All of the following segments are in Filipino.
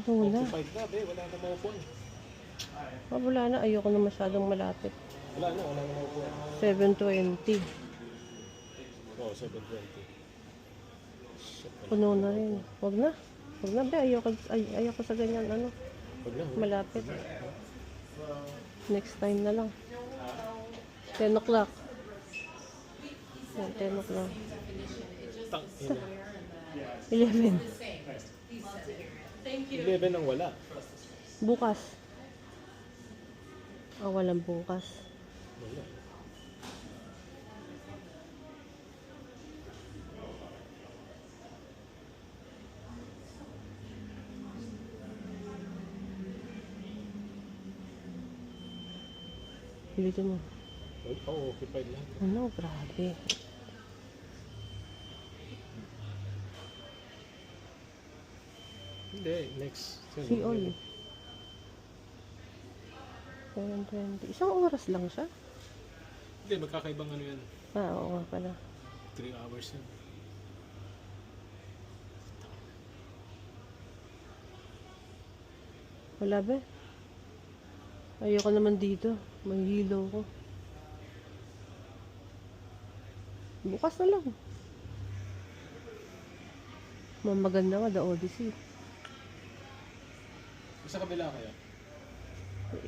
Wala. Occupied na, be. Wala na maupon. Wala na. Ayoko na masyadong malapit. Wala na maupon. 7:20. Oo, 7:20. Puno na rin. Huwag na. Huwag na, be. Ayoko sa ganyan, ano. Wag na. Malapit. Next time na lang. 10 o'clock. 10 o'clock. Tang, ina. 11. 11 ang wala. Bukas. Walang bukas. Wala. Pilitin mo. Oo, occupied lang. Ano, grabe. Hindi, next. Si Ol. 7:20. Isang oras lang siya. Hindi, magkakaibang ano yan. Oo nga pala. 3 hours yan. Wala ba? Ayoko naman dito. May hilo ko. Bukas na lang. Maganda nga, The Odyssey. Sa kabila kaya?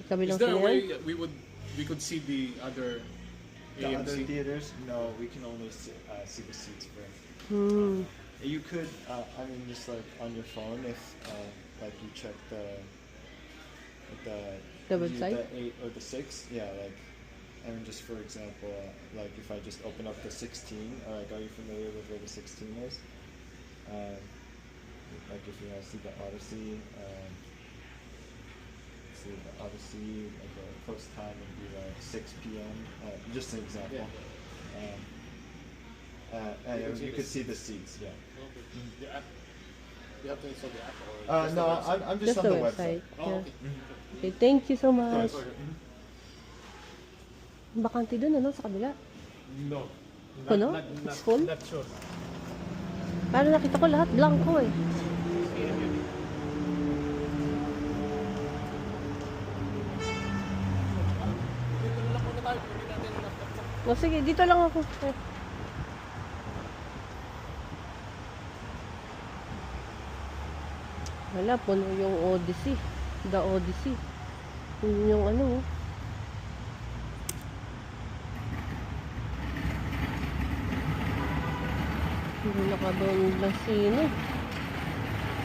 Kabilang Is there a siya way yan? we could see the other The other AMC? theaters, no, we can only see the seats for. You could, I mean, just like on your phone, if like you check the The website? the 8 or the 6, yeah, like, and just for example, like if I just open up the 16, or like, are you familiar with where the 16 is? Like if you want to see the Odyssey, like the post time would be like 6 p.m. Just an example. And you could see the seats, yeah. Okay. The app. You have to install the app or No, I'm just Just on the the website. website. Oh, Yeah. okay. Okay, thank you so much. Sorry. Bakante dun, ano, sa kabila? No. Puno? It's full? Not sure. Pero nakita ko lahat, blanco eh. Dito na lang muna tayo. Pwede natin yung laptop. O sige, dito lang ako. Wala, puno yung Odyssey. The Odyssey. Yun yung ano. Hindi nakadoon ng sino.